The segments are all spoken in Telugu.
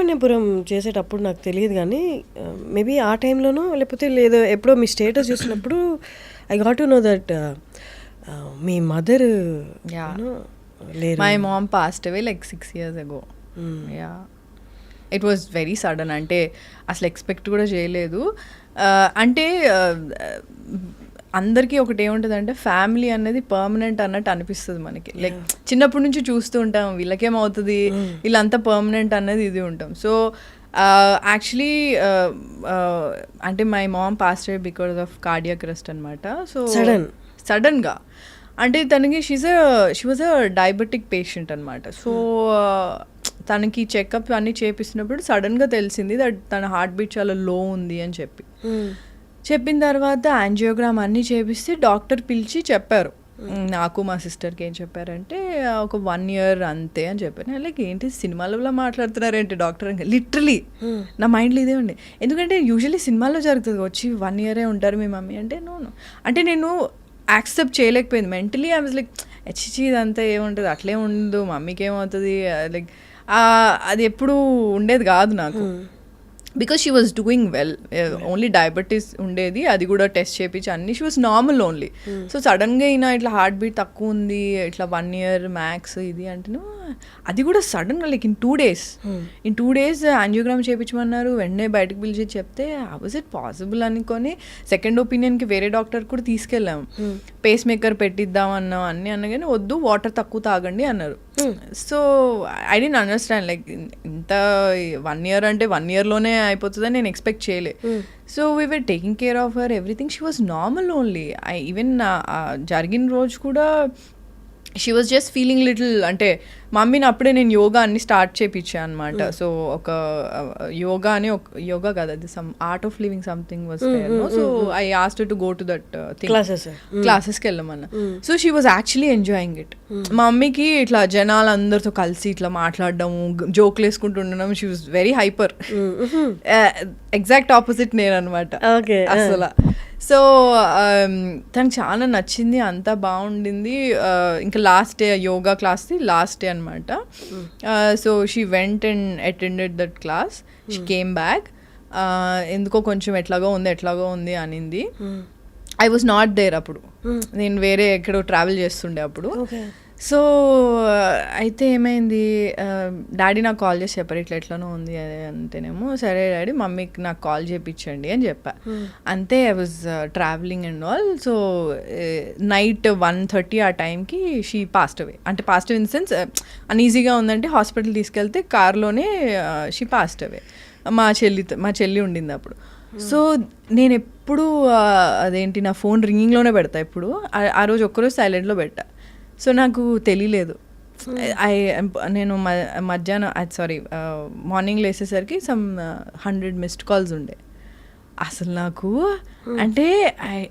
సుబ్రహ్మణ్యపురం చేసేటప్పుడు నాకు తెలియదు కానీ మేబీ ఆ టైంలోనో లేకపోతే లేదో ఎప్పుడో మీ స్టేటస్ చూసినప్పుడు I got to know that మీ మదర్ లేరు. My mom passed away like 6 years ago. Yeah it was very sudden. అంటే అసలు ఎక్స్పెక్ట్ కూడా చేయలేదు. అంటే అందరికీ ఒకటి ఏముంటుంది అంటే ఫ్యామిలీ అనేది పర్మనెంట్ అన్నట్టు అనిపిస్తుంది మనకి. లైక్ చిన్నప్పటి నుంచి చూస్తూ ఉంటాం వీళ్ళకేమవుతుంది వీళ్ళంతా పర్మనెంట్ అన్నది ఇది ఉంటాం. సో యాక్చువల్లీ అంటే my mom passed away because of cardiac arrest అనమాట. సో సడన్గా అంటే తనకి she was a diabetic patient అనమాట. సో తనకి చెకప్ అన్నీ చేపిస్తున్నప్పుడు సడన్గా తెలిసింది దట్ తన హార్ట్ బీట్ చాలా లో ఉంది అని చెప్పిన తర్వాత యాంజియోగ్రామ్ అన్నీ చేపిస్తే డాక్టర్ పిలిచి చెప్పారు. నాకు మా సిస్టర్కి ఏం చెప్పారంటే ఒక 1 year అంతే అని చెప్పారు. లైక్ ఏంటి సినిమాలలో మాట్లాడుతున్నారేంటి డాక్టర్ అని లిటరలీ నా మైండ్లో ఇదే ఉండే. ఎందుకంటే యూజువల్లీ సినిమాల్లో జరుగుతుంది వచ్చి 1 year ఉంటారు మీ మమ్మీ అంటే నో అంటే నేను యాక్సెప్ట్ చేయలేకపోయింది మెంటలీ. ఐ వాజ్ లైక్ హెచ్చి ఇదంతా ఏముంటుంది అట్లే ఉండదు మమ్మీకి ఏమవుతుంది లైక్ అది ఎప్పుడు ఉండేది కాదు నాకు. Because she was doing well, only diabetes ఉండేది, అది కూడా టెస్ట్ చేయించి అన్ని she was normal only. So సడన్గా అయినా ఇట్లా హార్ట్ బీట్ తక్కువ ఉంది ఇట్లా 1 year మ్యాక్స్ ఇది అంటే అది కూడా సడన్గా లైక్ ఇన్ 2 days యాంజియోగ్రామ్ చేయించమన్నారు. వెంటనే బయటకు పిలిచి చెప్తే వాజ్ ఇట్ పాసిబుల్ అనుకొని సెకండ్ ఒపీనియన్కి వేరే డాక్టర్ కూడా తీసుకెళ్ళాము. పేస్ మేకర్ పెట్టిద్దాం అన్నాం అన్నీ అన్నా కానీ వద్దు వాటర్ తక్కువ తాగండి అన్నారు. So I don't understand like ఇంత 1 year అంటే 1 yearలోనే అయిపోతుందని నేను ఎక్స్పెక్ట్ చేయలే. So we were taking care of her everything. She was normal only. Even జరిగిన రోజు కూడా she was just feeling little అంటే మమ్మీని అప్పుడే నేను యోగా అన్ని స్టార్ట్ చేయించాను అనమాట. సో ఒక యోగా అని యోగా కాదు అది some art of living something was there. So I asked to go to that క్లాసెస్కి వెళ్ళమన్నా. So she was actually enjoying it. మా మమ్మీకి ఇట్లా జనాలు అందరితో కలిసి ఇట్లా మాట్లాడడము జోక్లు వేసుకుంటూ ఉండడం she was very hyper. Exact opposite నేను అనమాట అసలు. సో తనకు చాలా నచ్చింది, అంతా బాగుండింది. ఇంకా లాస్ట్ డే యోగా క్లాస్ది లాస్ట్ డే అనమాట. So she went and attended that class. She came back. ఎందుకో కొంచెం ఎట్లాగో ఉంది అనింది. ఐ వాజ్ నాట్ దేర్ అప్పుడు, నేను వేరే ఎక్కడో ట్రావెల్ చేస్తుండే అప్పుడు. సో అయితే ఏమైంది డాడీ నాకు కాల్ చేసి చెప్పారు ఇట్లా ఉంది అంటేనేమో సరే డాడీ మమ్మీకి నాకు కాల్ చేయించండి అని చెప్పా. అంతే I was travelling and all. So night 1:30 ఆ టైంకి షీ పాస్డ్ అవే. అంటే passed away in the sense అన్ఈజీగా ఉందంటే హాస్పిటల్ తీసుకెళ్తే కార్లోనే షీ పాస్డ్ అవే. మా చెల్లి ఉండింది అప్పుడు. సో నేను ఎప్పుడు అదేంటి నా ఫోన్ రింగింగ్లోనే పెడతా ఎప్పుడు. ఆ రోజు ఒక్కరోజు సైలెంట్లో పెట్టా. సో నాకు తెలియలేదు. నేను మధ్యాహ్నం మార్నింగ్ లేసేసరికి సమ్ 100 missed calls ఉండే. అసలు నాకు అంటే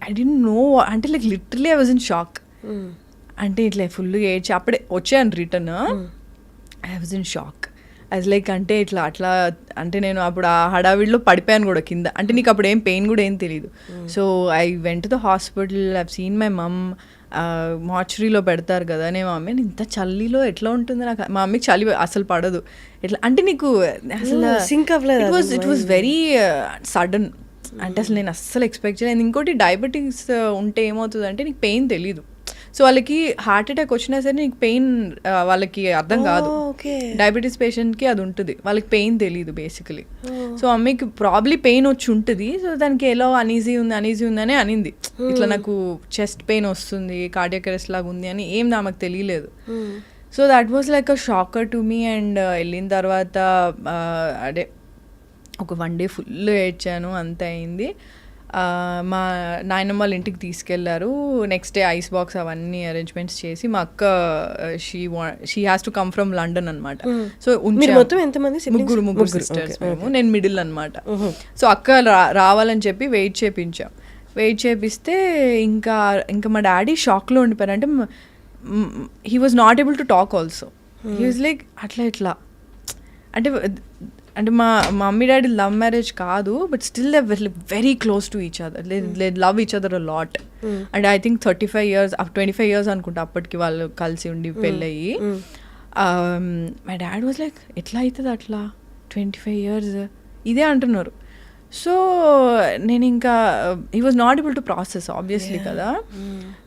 ఐ డోంట్ నో అంటే like literally I was in shock. అంటే ఇట్లా ఫుల్ ఏడ్చి అప్పుడే వచ్చాను return. I was in shock. అది లైక్ అంటే అట్లా అంటే నేను అప్పుడు ఆ హడావిడిలో పడిపోయాను కూడా కింద. అంటే నీకు అప్పుడు ఏం పెయిన్ కూడా ఏం తెలియదు. So I went to the hospital. I have seen my mom. మార్చురీలో పెడతారు కదా నే మా మమ్మీ ఇంత చలిలో ఎట్లా ఉంటుంది నాకు. మా మమ్మీకి చలి అసలు పడదు. ఎట్లా అంటే నీకు అసలు ఇట్ వాజ్ వెరీ సడన్. అంటే అసలు నేను అస్సలు ఎక్స్పెక్ట్ చేయలేదు. ఇంకోటి డయాబెటిక్స్ ఉంటే ఏమవుతుంది అంటే నీకు పెయిన్ తెలీదు. సో వాళ్ళకి హార్ట్ అటాక్ వచ్చినా సరే నీకు పెయిన్ వాళ్ళకి అర్థం కాదు. డయాబెటీస్ పేషెంట్కి అది ఉంటుంది, వాళ్ళకి పెయిన్ తెలీదు బేసికలీ. సో మమ్మీకి ప్రాబ్లీ పెయిన్ వచ్చి ఉంటుంది. సో దానికి ఎలా అనీజీ ఉందని అనింది. ఇట్లా నాకు చెస్ట్ పెయిన్ వస్తుంది కార్డియాక్ అరెస్ట్ లాగా ఉంది అని ఏం నాకు తెలియలేదు. So that was like a shocker to me. And వెళ్ళిన తర్వాత అదే ఒక 1 day ఫుల్ ఏడ్చాను, అంత అయింది. మా నాయనమ్మ వాళ్ళ ఇంటికి తీసుకెళ్లారు. నెక్స్ట్ డే ఐస్ బాక్స్ అవన్నీ అరేంజ్మెంట్స్ చేసి మా అక్క she has to come from London అనమాట. సో ముగ్గురు సిస్టర్స్ మేము, నేను మిడిల్ అనమాట. సో అక్క రావాలని చెప్పి వెయిట్ చేపిస్తే ఇంకా మా డాడీ షాక్లో ఉండిపోయారు. అంటే he was not able to talk also. He was like అట్లా అంటే మా మమ్మీ డాడీ లవ్ మ్యారేజ్ కాదు, but still they very close to each other. They love each other a lot. And I think 35 years 25 years అనుకుంటా అప్పటికి వాళ్ళు కలిసి ఉండి పెళ్ళయ్యి. మై డాడ్ వాజ్ లైక్ ఎట్లా అవుతుంది అట్లా 25 years ఇదే అంటున్నారు. సో నేను ఇంకా he was not able to process obviously కదా.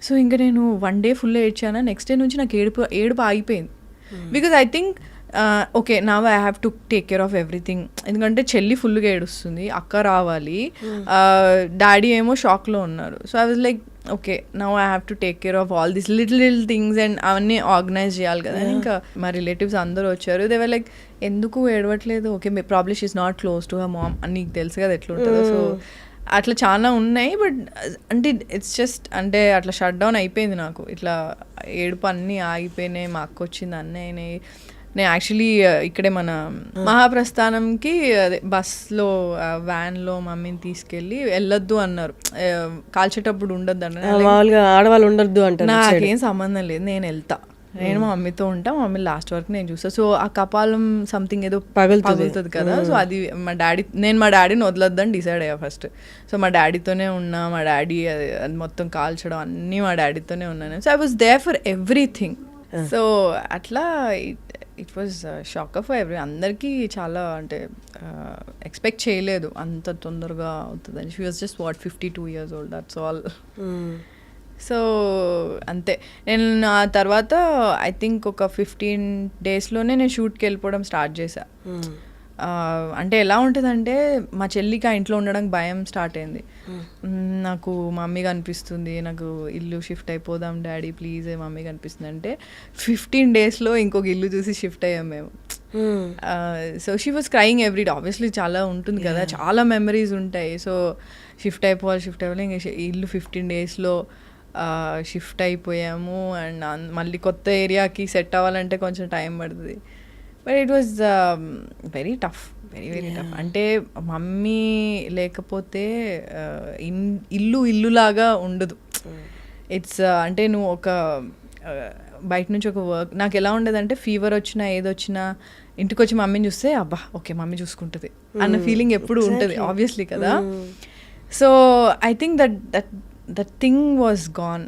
సో ఇంకా నేను 1 day ఫుల్ ఏడ్చాను. నెక్స్ట్ డే నుంచి నాకు ఏడుపు ఆగిపోయింది. Because I think okay now I have to take care of everything. ఎందుకంటే చెల్లి ఫుల్గా ఏడుస్తుంది, అక్క రావాలి, డాడీ ఏమో షాక్లో ఉన్నారు. So I was like okay now I have to take care of all this little things and అవన్నీ ఆర్గనైజ్ చేయాలి కదా. ఇంకా మా రిలేటివ్స్ అందరూ వచ్చారు. దే వర్ లైక్ ఎందుకు ఏడవట్లేదు, okay probably she is not close to her mom అని నీకు తెలుసు కదా ఎట్లుంటుందో. సో అట్లా చాలా ఉన్నాయి. బట్ అంటే ఇట్స్ జస్ట్ అంటే అట్లా షట్ డౌన్ అయిపోయింది నాకు. ఇట్లా ఏడుపు అన్నీ ఆగిపోయినాయి, మా అక్క వచ్చింది అన్నీ అయినాయి. నేను యాక్చువల్లీ ఇక్కడే మన మహాప్రస్థానంకి అదే బస్లో వ్యాన్లో మమ్మీని తీసుకెళ్ళి వెళ్ళొద్దు అన్నారు, కాల్చేటప్పుడు ఉండొద్దు అన్నారు. మామూలుగా ఆడవాళ్ళు ఉండొద్దు అంటారు. నాకేం సంబంధం లేదు, నేను వెళ్తా, నేను మా మమ్మీతో ఉంటా, మా మమ్మీ లాస్ట్ వరకు నేను చూస్తా. సో ఆ కపాలం సంథింగ్ ఏదో పగులుతుంది కదా. సో అది నేను మా డాడీని వదలొద్దని డిసైడ్ అయ్యా ఫస్ట్. సో మా డాడీతోనే ఉన్నా, మా డాడీ అది మొత్తం కాల్చడం అన్నీ మా డాడీతోనే ఉన్నాను. So I was there for everything. So అట్లా it was shock for every, అందరికీ చాలా అంటే ఎక్స్పెక్ట్ చేయలేదు అంత తొందరగా అవుతుందని. She was just 52 years old, that's all. So అంతే. నేను ఆ తర్వాత ఐ థింక్ ఒక 15 daysలోనే నేను షూట్కి వెళ్ళిపోవడం స్టార్ట్ చేశా. అంటే ఎలా ఉంటుందంటే మా చెల్లికి ఆ ఇంట్లో ఉండడానికి భయం స్టార్ట్ అయింది. నాకు మమ్మీగా అనిపిస్తుంది, నాకు ఇల్లు షిఫ్ట్ అయిపోదాం డాడీ ప్లీజ్ మమ్మీగా అనిపిస్తుంది అంటే 15 daysలో ఇంకొక ఇల్లు చూసి షిఫ్ట్ అయ్యాం మేము. So she was crying everyday. Obviously చాలా ఉంటుంది కదా, చాలా మెమరీస్ ఉంటాయి. సో షిఫ్ట్ అయిపోవాలి ఇంకా ఇల్లు 15 daysలో షిఫ్ట్ అయిపోయాము. అండ్ మళ్ళీ కొత్త ఏరియాకి సెట్ అవ్వాలంటే కొంచెం టైం పడుతుంది. But it was very tough, very tough. అంటే మమ్మీ లేకపోతే ఇల్లులాగా ఉండదు. ఇట్స్ అంటే నువ్వు ఒక బయట నుంచి ఒక వర్క్, నాకు ఎలా ఉండేదంటే ఫీవర్ వచ్చినా ఏదొచ్చినా ఇంటికి వచ్చి మమ్మీని చూస్తే అబ్బా ఓకే మమ్మీ చూసుకుంటుంది అన్న ఫీలింగ్ ఎప్పుడు ఉంటుంది ఆబ్వియస్లీ కదా. So I think that thing was gone.